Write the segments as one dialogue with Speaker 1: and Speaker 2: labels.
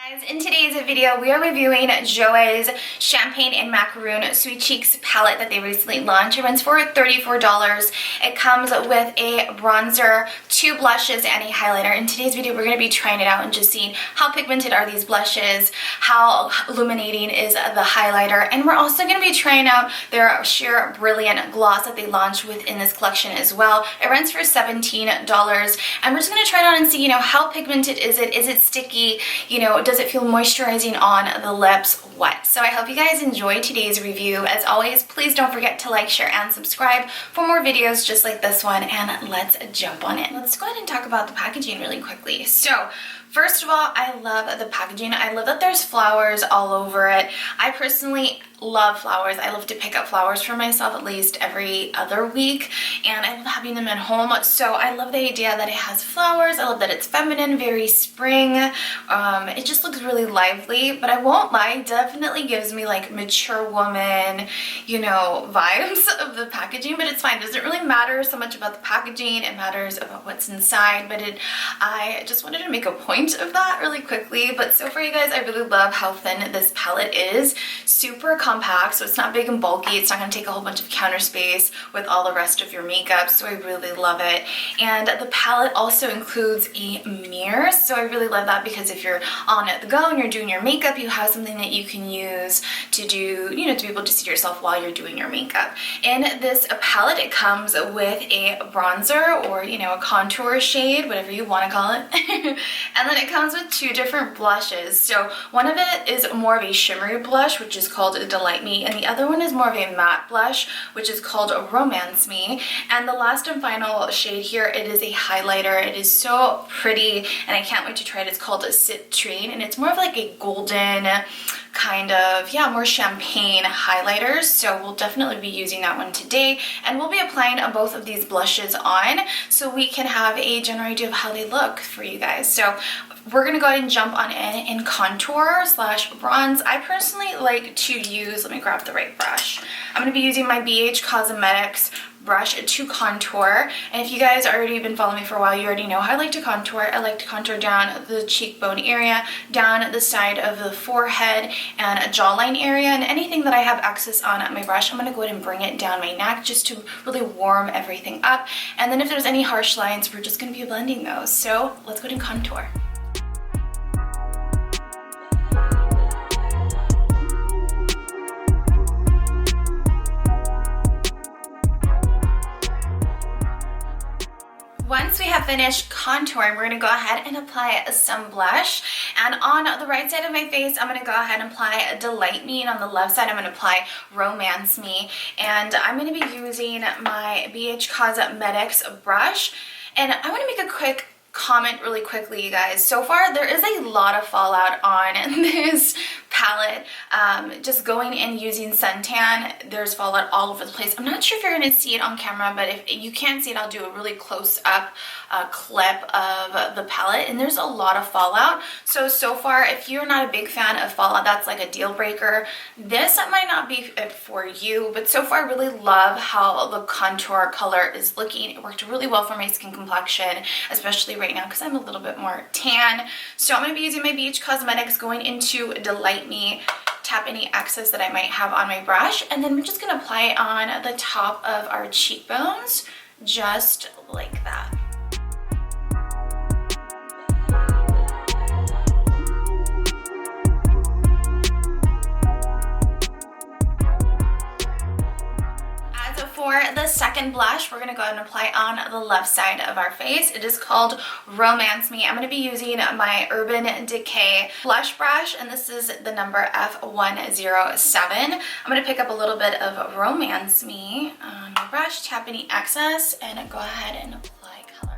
Speaker 1: Guys, in today's video, we are reviewing Jouer's Champagne and Macaroon Sweet Cheeks palette that they recently launched. It runs for $34. It comes with a bronzer, 2 blushes, and a highlighter. In today's video, we're going to be trying it out and just seeing how pigmented are these blushes, how illuminating is the highlighter, and we're also going to be trying out their sheer brilliant gloss that they launched within this collection as well. It runs for $17, and we're just going to try it out and see, how pigmented is it? Is it sticky? Does it feel moisturizing on the lips? What? So I hope you guys enjoyed today's review. As always, please don't forget to like, share, and subscribe for more videos just like this one, and let's jump on in. Let's go ahead and talk about the packaging really quickly. So first of all, I love the packaging. I love that there's flowers all over it. I personally love flowers. I love to pick up flowers for myself at least every other week, and I love having them at home. So I love the idea that it has flowers. I love that it's feminine, very spring. It just looks really lively, but I won't lie, it definitely gives me like mature woman, vibes of the packaging, but it's fine. It doesn't really matter so much about the packaging. It matters about what's inside, but I just wanted to make a point of that really quickly. But so far, you guys, I really love how thin this palette is. Super compact, so it's not big and bulky. It's not going to take a whole bunch of counter space with all the rest of your makeup, so I really love it. And the palette also includes a mirror, so I really love that because if you're on the go and you're doing your makeup, you have something that you can use to do, to be able to see yourself while you're doing your makeup. In this palette, it comes with a bronzer or, a contour shade, whatever you want to call it. And then it comes with 2 different blushes. So one of it is more of a shimmery blush, which is called Delight Me, and the other one is more of a matte blush, which is called Romance Me. And the last and final shade here, it is a highlighter. It is so pretty, and I can't wait to try it. It's called Citrine, and it's more of like a golden kind of, more champagne highlighters. So we'll definitely be using that one today, and we'll be applying both of these blushes on so we can have a general idea of how they look for you guys. So we're gonna go ahead and jump on in contour / bronze. I personally like to use, let me grab the right brush. I'm gonna be using my BH Cosmetics brush to contour, and if you guys already been following me for a while, you already know how I like to contour. I like to contour down the cheekbone area, down the side of the forehead and a jawline area, and anything that I have excess on my brush, I'm going to go ahead and bring it down my neck just to really warm everything up. And then if there's any harsh lines, we're just going to be blending those. So let's go ahead and contour. Once we have finished contouring, we're going to go ahead and apply some blush. And on the right side of my face, I'm going to go ahead and apply Delight Me, and on the left side, I'm going to apply Romance Me. And I'm going to be using my BH Cosmetics brush. And I want to make a quick comment really quickly, you guys. So far, there is a lot of fallout on this palette. Just going and using suntan, there's fallout all over the place. I'm not sure if you're going to see it on camera, but if you can't see it, I'll do a really close-up clip of the palette, and there's a lot of fallout. So far, if you're not a big fan of fallout, that's like a deal breaker. This might not be for you, but so far I really love how the contour color is looking. It worked really well for my skin complexion, especially right now because I'm a little bit more tan. So I'm going to be using my BH Cosmetics, going into Delight Me, tap any excess that I might have on my brush, and then we're just going to apply it on the top of our cheekbones, just like that. For the second blush, we're going to go ahead and apply on the left side of our face. It is called Romance Me. I'm going to be using my Urban Decay blush brush, and this is the number F107. I'm going to pick up a little bit of Romance Me on my brush, tap any excess, and go ahead and apply color.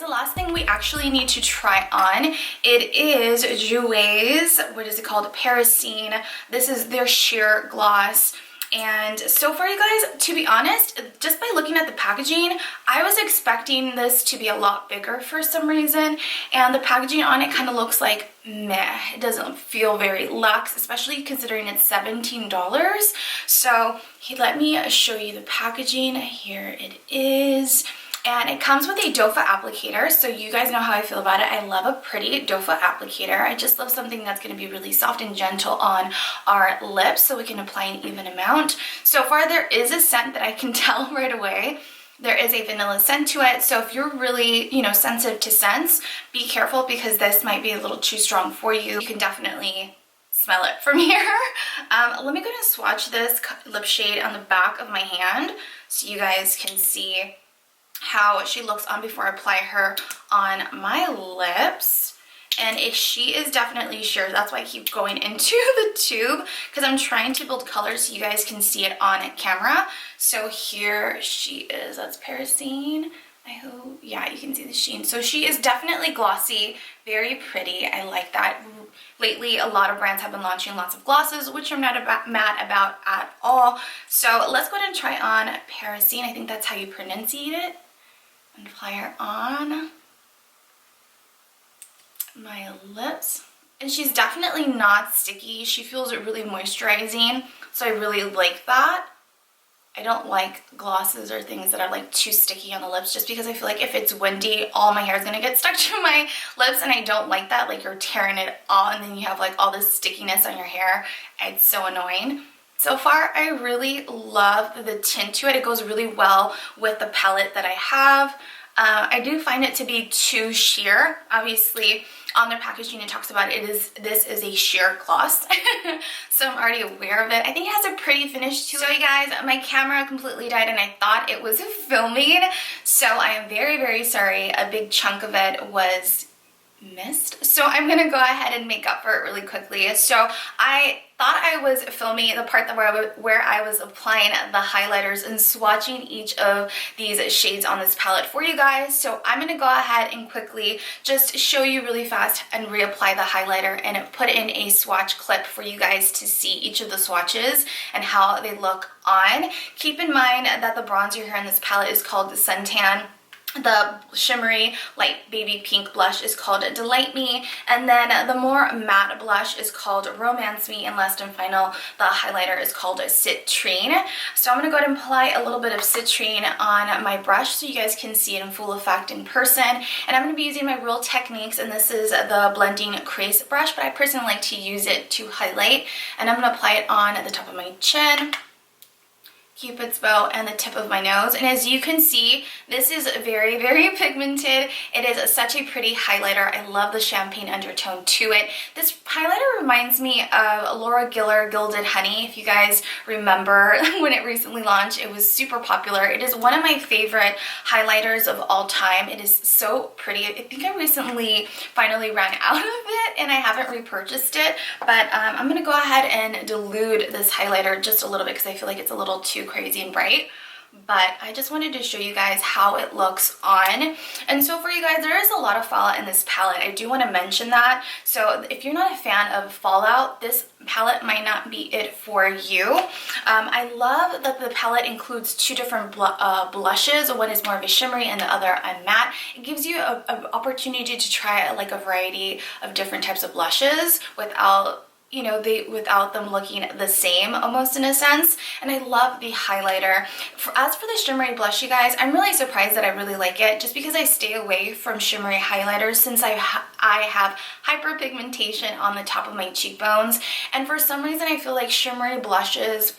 Speaker 1: Last thing we actually need to try on, it is Jouer's, what is it called, Parasine. This is their sheer gloss, And so far, you guys, to be honest, just by looking at the packaging, I was expecting this to be a lot bigger for some reason, and the packaging on it kind of looks like meh. It doesn't feel very luxe, especially considering it's $17. So let me show you the packaging. Here it is. And it comes with a doe foot applicator, so you guys know how I feel about it. I love a pretty doe foot applicator. I just love something that's going to be really soft and gentle on our lips so we can apply an even amount. So far, there is a scent that I can tell right away. There is a vanilla scent to it, so if you're really, sensitive to scents, be careful because this might be a little too strong for you. You can definitely smell it from here. Let me go and swatch this lip shade on the back of my hand so you guys can see how she looks on before I apply her on my lips. And she is definitely sheer. That's why I keep going into the tube, because I'm trying to build color so you guys can see it on camera. So here she is. That's Parasine. I hope, yeah, you can see the sheen. So she is definitely glossy, very pretty. I like that. Lately, a lot of brands have been launching lots of glosses, which I'm not mad about at all. So let's go ahead and try on Parasine. I think that's how you pronunciate it. And apply her on my lips. And she's definitely not sticky. She feels really moisturizing, so I really like that. I don't like glosses or things that are like too sticky on the lips, just because I feel like if it's windy, all my hair is gonna get stuck to my lips, and I don't like that. Like, you're tearing it all and then you have like all this stickiness on your hair. It's so annoying. So far, I really love the tint to it. It goes really well with the palette that I have. I do find it to be too sheer. Obviously, on their packaging, it talks about this is a sheer gloss. So I'm already aware of it. I think it has a pretty finish to it. So you guys, my camera completely died and I thought it was filming. So I am very, very sorry. A big chunk of it was missed. So I'm gonna go ahead and make up for it really quickly. So I thought I was filming the part where I was applying the highlighters and swatching each of these shades on this palette for you guys. So I'm gonna go ahead and quickly just show you really fast and reapply the highlighter and put in a swatch clip for you guys to see each of the swatches and how they look on. Keep in mind that the bronzer here in this palette is called the Suntan. The shimmery light baby pink blush is called Delight Me, and then the more matte blush is called Romance Me, and last and final, the highlighter is called Citrine. So I'm going to go ahead and apply a little bit of Citrine on my brush so you guys can see it in full effect in person. And I'm going to be using my Real Techniques, and this is the Blending Crease brush, but I personally like to use it to highlight. And I'm going to apply it on the top of my chin, Cupid's bow, and the tip of my nose. And as you can see, this is very, very pigmented. It is such a pretty highlighter. I love the champagne undertone to it. This highlighter reminds me of Laura Geller Gilded Honey. If you guys remember when it recently launched, it was super popular. It is one of my favorite highlighters of all time. It is so pretty. I think I recently finally ran out of it and I haven't repurchased it, but I'm gonna go ahead and dilute this highlighter just a little bit because I feel like it's a little too crazy and bright. But I just wanted to show you guys how it looks on. And so for you guys, there is a lot of fallout in this palette. I do want to mention that. So if you're not a fan of fallout, this palette might not be it for you. I love that the palette includes two different blushes. One is more of a shimmery and the other a matte. It gives you an opportunity to try like a variety of different types of blushes without without them looking the same almost in a sense. And I love the highlighter. As for the shimmery blush, you guys, I'm really surprised that I really like it just because I stay away from shimmery highlighters since I have hyperpigmentation on the top of my cheekbones. And for some reason, I feel like shimmery blushes,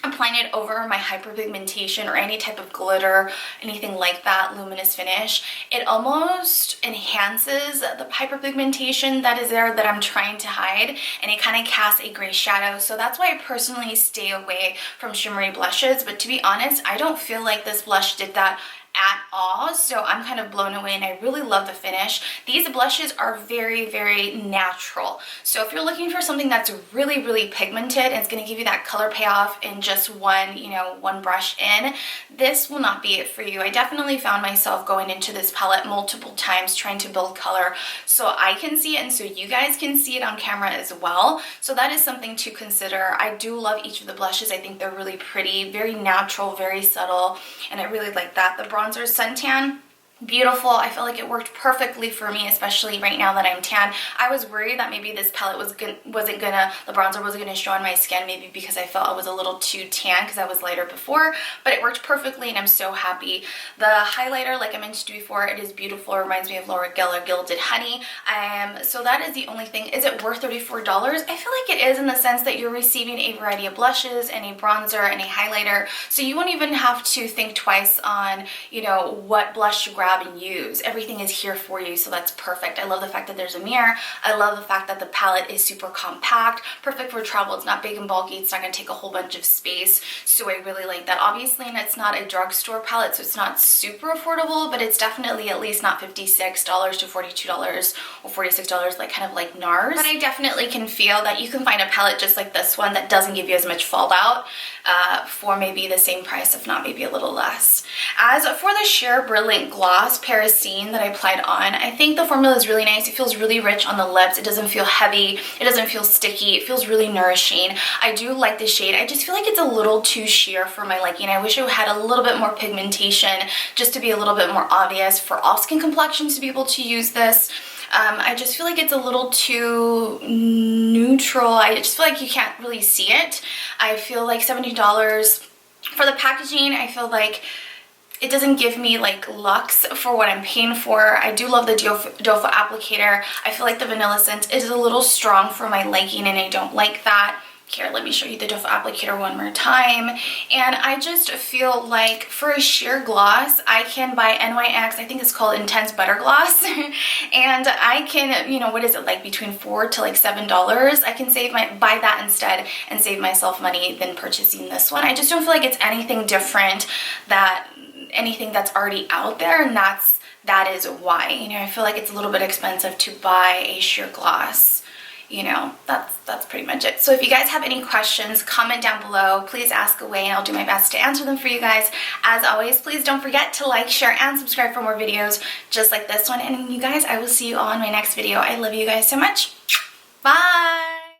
Speaker 1: applying it over my hyperpigmentation or any type of glitter, anything like that, luminous finish, it almost enhances the hyperpigmentation that is there that I'm trying to hide, and it kind of casts a gray shadow. So that's why I personally stay away from shimmery blushes. But to be honest, I don't feel like this blush did that at all, so I'm kind of blown away and I really love the finish. These blushes are very, very natural, so if you're looking for something that's really, really pigmented and it's going to give you that color payoff in just one, you know, one brush in, this will not be it for you. I definitely found myself going into this palette multiple times trying to build color so I can see it and so you guys can see it on camera as well, so that is something to consider. I do love each of the blushes. I think they're really pretty, very natural, very subtle, and I really like that. The bronzer Suntan, beautiful. I feel like it worked perfectly for me, especially right now that I'm tan. I was worried that maybe this palette the bronzer wasn't gonna show on my skin, maybe because I felt I was a little too tan because I was lighter before, but it worked perfectly and I'm so happy. The highlighter, like I mentioned before, it is beautiful. It reminds me of Laura Geller Gilded Honey. So that is the only thing. Is it worth $34? I feel like it is, in the sense that you're receiving a variety of blushes and a bronzer and a highlighter, so you won't even have to think twice on, you know, what blush to grab and use. Everything is here for you, so that's perfect. I love the fact that there's a mirror. I love the fact that the palette is super compact, perfect for travel. It's not big and bulky. It's not going to take a whole bunch of space, so I really like that. Obviously, and it's not a drugstore palette, so it's not super affordable, but it's definitely at least not $56 to $42 or $46, like kind of like NARS. But I definitely can feel that you can find a palette just like this one that doesn't give you as much fallout for maybe the same price, if not maybe a little less. As for the Sheer Brilliant Gloss Parasine that I applied on, I think the formula is really nice. It feels really rich on the lips. It doesn't feel heavy. It doesn't feel sticky. It feels really nourishing. I do like the shade. I just feel like it's a little too sheer for my liking. I wish it had a little bit more pigmentation, just to be a little bit more obvious for all skin complexions to be able to use this. I just feel like it's a little too neutral. I just feel like you can't really see it. I feel like $70 for the packaging. I feel like it doesn't give me like luxe for what I'm paying for. I do love the doe foot applicator. I feel like the vanilla scent is a little strong for my liking and I don't like that. Here, let me show you the doe foot applicator one more time. And I just feel like for a sheer gloss, I can buy NYX, I think it's called Intense Butter Gloss. And I can, you know, what is it, like between $4 to like $7. I can buy that instead and save myself money than purchasing this one. I just don't feel like it's anything different, anything that's already out there, and that is why, you know, I feel like it's a little bit expensive to buy a sheer gloss. You know, that's pretty much it. So if you guys have any questions, comment down below. Please ask away and I'll do my best to answer them for you guys. As always, please don't forget to like, share, and subscribe for more videos just like this one. And you guys, I will see you on my next video. I love you guys so much. Bye!